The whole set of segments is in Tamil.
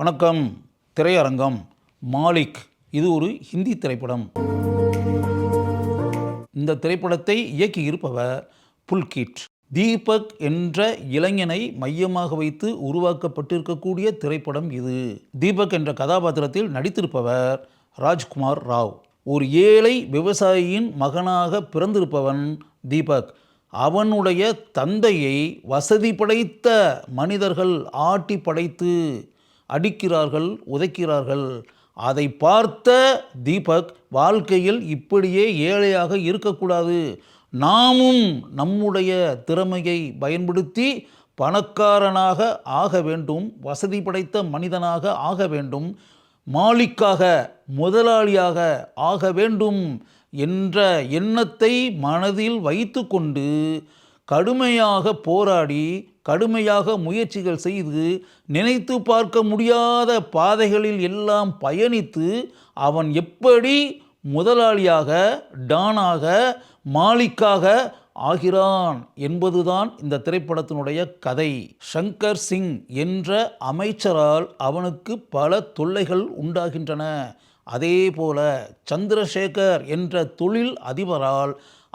வணக்கம். திரையரங்கம் மாலிக். இது ஒரு ஹிந்தி திரைப்படம். இந்த திரைப்படத்தை இயக்கியிருப்பவர் புல்கிட். தீபக் என்ற இளைஞனை மையமாக வைத்து உருவாக்கப்பட்டிருக்கக்கூடிய திரைப்படம் இது. தீபக் என்ற கதாபாத்திரத்தில் நடித்திருப்பவர் ராஜ்குமார் ராவ். ஒரு ஏழை விவசாயியின் மகனாக பிறந்திருப்பவன் தீபக். அவனுடைய தந்தையை வசதி படைத்த மனிதர்கள் ஆட்டி படைத்து அடிக்கிறார்கள், உதைக்கிறார்கள். அதை பார்த்த தீபக் வாழ்க்கையில் இப்படியே ஏழையாக இருக்கக்கூடாது, நாமும் நம்முடைய திறமையை பயன்படுத்தி பணக்காரனாக ஆக வேண்டும், வசதி படைத்த மனிதனாக ஆக வேண்டும், மாலிக்காக முதலாளியாக ஆக வேண்டும் என்ற எண்ணத்தை மனதில் வைத்து கொண்டு கடுமையாக போராடி கடுமையாக முயற்சிகள் செய்து நினைத்து பார்க்க முடியாத பாதைகளில் எல்லாம் பயணித்து அவன் எப்படி முதலாளியாக, டானாக, மாலிக்காக ஆகிறான் என்பதுதான் இந்த திரைப்படத்தினுடைய கதை. சங்கர் சிங் என்ற அமைச்சரால் அவனுக்கு பல தொல்லைகள் உண்டாகின்றன. அதேபோல சந்திரசேகர் என்ற தொழில் அதிபரால்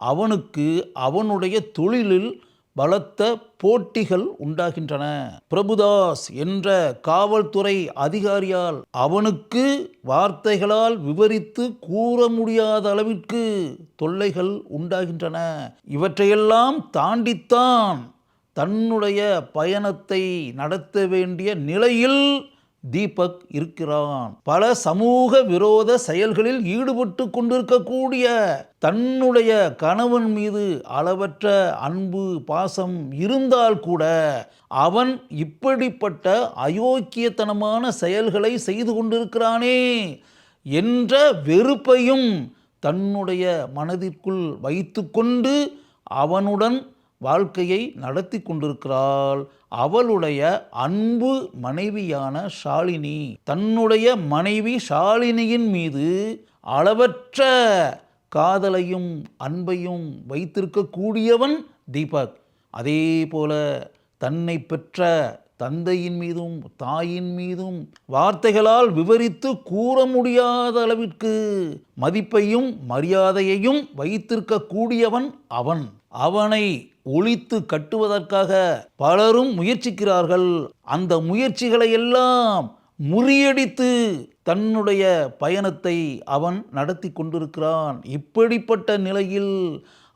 அவனுக்கு அவனுடைய தொழிலில் பலத்த போட்டிகள் உண்டாகின்றன. பிரபுதாஸ் என்ற காவல்துறை அதிகாரியால் அவனுக்கு வார்த்தைகளால் விவரித்து கூற முடியாத அளவிற்கு தொல்லைகள் உண்டாகின்றன. இவற்றையெல்லாம் தாண்டித்தான் தன்னுடைய பயணத்தை நடத்த வேண்டிய நிலையில் தீபக் இருக்கிறான். பல சமூக விரோத செயல்களில் ஈடுபட்டு கொண்டிருக்கக்கூடிய தன்னுடைய கணவன் மீது அளவற்ற அன்பு பாசம் இருந்தால் கூட அவன் இப்படிப்பட்ட அயோக்கியத்தனமான செயல்களை செய்து கொண்டிருக்கிறானே என்ற வெறுப்பையும் தன்னுடைய மனதிற்குள் வைத்து கொண்டு அவனுடன் வாழ்க்கையை நடத்தி கொண்டிருக்கிறாள் அவளுடைய அன்பு மனைவியான ஷாலினி. தன்னுடைய மனைவி ஷாலினியின் மீது அளவற்ற காதலையும் அன்பையும் வைத்திருக்கக்கூடியவன் தீபக். அதே போல தன்னை பெற்ற தந்தையின் மீதும் தாயின் மீதும் வார்த்தைகளால் விவரித்து கூற முடியாத அளவிற்கு மதிப்பையும் மரியாதையையும் வைத்திருக்கக்கூடியவன் அவன். அவனை ஒழித்து கட்டுவதற்காக பலரும் முயற்சிக்கிறார்கள். அந்த முயற்சிகளை எல்லாம் முறியடித்து தன்னுடைய பயணத்தை அவன் நடத்தி கொண்டிருக்கிறான். இப்படிப்பட்ட நிலையில்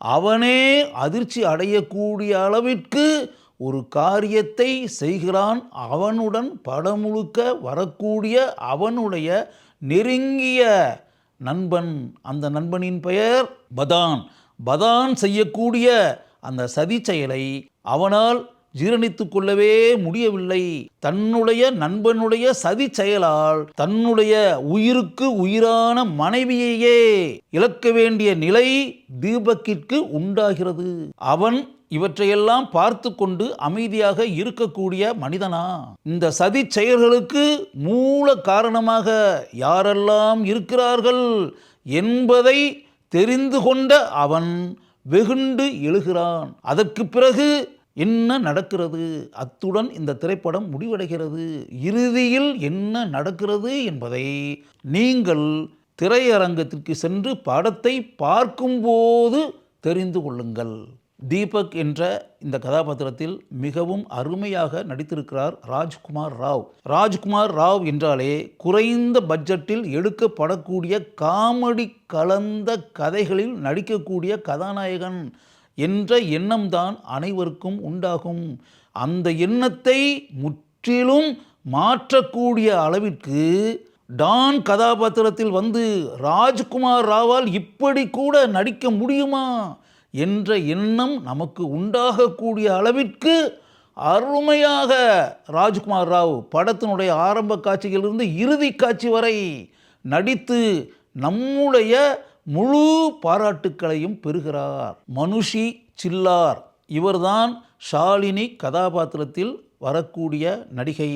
அவனே அதிர்ச்சி அடையக்கூடிய அளவிற்கு ஒரு காரியத்தை செய்கிறான். அவனுடன் படம் முழுக்க வரக்கூடிய அவனுடைய நெருங்கிய நண்பன். அந்த நண்பனின் பெயர் பதான். பதான் செய்யக்கூடிய அந்த சதி செயலை அவனால் ஜீரணித்து கொள்ளவே முடியவில்லை. தன்னுடைய நண்பனுடைய சதி செயலால் தன்னுடைய உயிருக்கு உயிரான மனைவியையே இழக்க வேண்டிய நிலை தீபக்கிற்கு உண்டாகிறது. அவன் இவற்றையெல்லாம் பார்த்து கொண்டு அமைதியாக இருக்கக்கூடிய மனிதனா? இந்த சதி செயல்களுக்கு மூல காரணமாக யாரெல்லாம் இருக்கிறார்கள் என்பதை தெரிந்து கொண்ட அவன் வெகுண்டு எழுகிறான். அதற்கு பிறகு என்ன நடக்கிறது? அத்துடன் இந்த திரைப்படம் முடிவடைகிறது. இறுதியில் என்ன நடக்கிறது என்பதை நீங்கள் திரையரங்கத்திற்கு சென்று படத்தை பார்க்கும்போது தெரிந்து கொள்ளுங்கள். தீபக் என்ற இந்த கதாபாத்திரத்தில் மிகவும் அருமையாக நடித்திருக்கிறார் ராஜ்குமார் ராவ். ராஜ்குமார் ராவ் என்றாலே குறைந்த பட்ஜெட்டில் எடுக்கப்படக்கூடிய காமெடி கலந்த கதைகளில் நடிக்கக்கூடிய கதாநாயகன் என்ற எண்ணம்தான் அனைவருக்கும் உண்டாகும். அந்த எண்ணத்தை முற்றிலும் மாற்றக்கூடிய அளவிற்கு டான் கதாபாத்திரத்தில் வந்து ராஜ்குமார் ராவால் இப்படி கூட நடிக்க முடியுமா என்ற எண்ணம் நமக்கு உண்டாகக்கூடிய அளவிற்கு அருமையாக ராஜ்குமார் ராவ் படத்தினுடைய ஆரம்ப காட்சியிலிருந்து இறுதி காட்சி வரை நடித்து நம்முடைய முழு பாராட்டுக்களையும் பெறுகிறார். மனுஷி சில்லார் இவர்தான் ஷாலினி கதாபாத்திரத்தில் வரக்கூடிய நடிகை.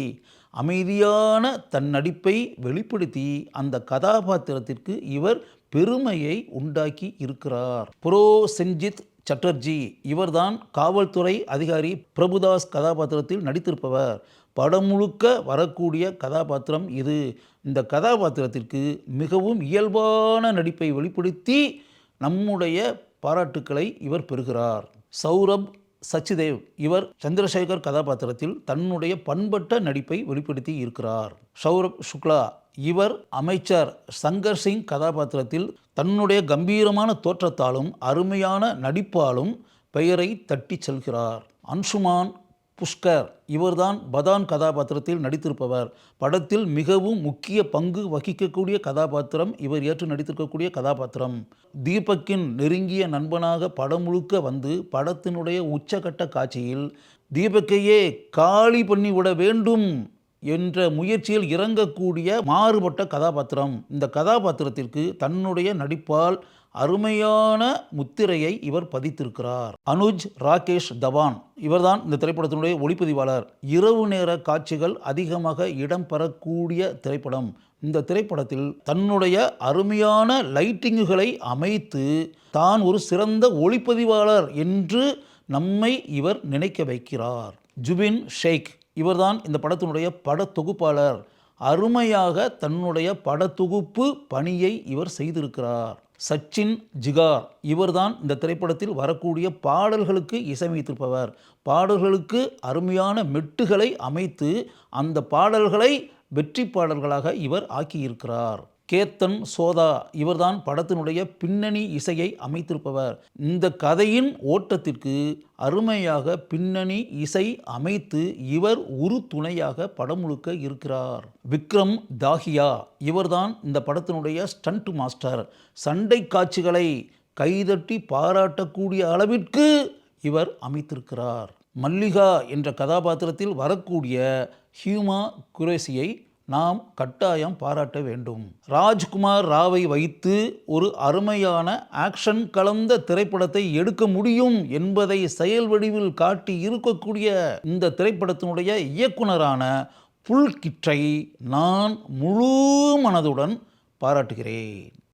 அமைதியான தன் நடிப்பை வெளிப்படுத்தி அந்த கதாபாத்திரத்திற்கு இவர் பெருமையை உண்டாக்கி இருக்கிறார். புரோ செஞ்சித் சட்டர்ஜி இவர்தான் காவல்துறை அதிகாரி பிரபுதாஸ் கதாபாத்திரத்தில் நடித்திருப்பவர். படம் முழுக்க வரக்கூடிய கதாபாத்திரம் இது. இந்த கதாபாத்திரத்திற்கு மிகவும் இயல்பான நடிப்பை வெளிப்படுத்தி நம்முடைய பாராட்டுக்களை இவர் பெறுகிறார். சௌரப் சச்தேவ் இவர் சந்திரசேகர் கதாபாத்திரத்தில் தன்னுடைய பண்பட்ட நடிப்பை வெளிப்படுத்தி இருக்கிறார். சௌரப் சுக்லா இவர் அமைச்சர் சங்கர் சிங் கதாபாத்திரத்தில் தன்னுடைய கம்பீரமான தோற்றத்தாலும் அருமையான நடிப்பாலும் பெயரை தட்டி செல்கிறார். அன்சுமான் புஷ்கர் இவர்தான் பதான் கதாபாத்திரத்தில் நடித்திருப்பவர். படத்தில் மிகவும் முக்கிய பங்கு வகிக்கக்கூடிய கதாபாத்திரம் இவர் ஏற்று நடித்திருக்கக்கூடிய கதாபாத்திரம். தீபக்கின் நெருங்கிய நண்பனாக படம் முழுக்க வந்து படத்தினுடைய உச்சகட்ட காட்சியில் தீபக்கையே காலி பண்ணிவிட வேண்டும் என்ற முயற்சியில் இறங்கக்கூடிய மாறுபட்ட கதாபாத்திரம். இந்த கதாபாத்திரத்திற்கு தன்னுடைய நடிப்பால் அருமையான முத்திரையை இவர் பதித்திருக்கிறார். அனுஜ் ராகேஷ் தவான் இவர்தான் இந்த திரைப்படத்தினுடைய ஒளிப்பதிவாளர். இரவு நேர காட்சிகள் அதிகமாக இடம்பெறக்கூடிய திரைப்படம். இந்த திரைப்படத்தில் தன்னுடைய அருமையான லைட்டிங்குகளை அமைத்து தான் ஒரு சிறந்த ஒளிப்பதிவாளர் என்று நம்மை இவர் நினைக்க வைக்கிறார். ஜுபின் ஷேக் இவர்தான் இந்த படத்தினுடைய படத்தொகுப்பாளர். அருமையாக தன்னுடைய படத்தொகுப்பு பணியை இவர் செய்திருக்கிறார். சச்சின் ஜிகார் இவர்தான் இந்த திரைப்படத்தில் வரக்கூடிய பாடல்களுக்கு இசையமைத்திருப்பவர். பாடல்களுக்கு அருமையான மெட்டுகளை அமைத்து அந்த பாடல்களை வெற்றி பாடல்களாக இவர் ஆக்கியிருக்கிறார். கேத்தன் சோதா இவர்தான் படத்தினுடைய பின்னணி இசையை அமைத்திருப்பவர். இந்த கதையின் ஓட்டத்திற்கு அருமையாக பின்னணி இசை அமைத்து இவர் ஒரு துணையாக படம் முழுக்க இருக்கிறார். விக்ரம் தாஹியா இவர்தான் இந்த படத்தினுடைய ஸ்டண்ட் மாஸ்டர். சண்டை காட்சிகளை கைதட்டி பாராட்டக்கூடிய அளவிற்கு இவர் அமைத்திருக்கிறார். மல்லிகா என்ற கதாபாத்திரத்தில் வரக்கூடிய ஹியூமா குரேஷியை நாம் கட்டாயம் பாராட்ட வேண்டும். ராஜ்குமார் ராவை வைத்து ஒரு அருமையான ஆக்ஷன் கலந்த திரைப்படத்தை எடுக்க முடியும் என்பதை செயல் வடிவில் காட்டி இருக்கக்கூடிய இந்த திரைப்படத்தினுடைய இயக்குனரான புல்கிட்டை நான் முழு மனதுடன் பாராட்டுகிறேன்.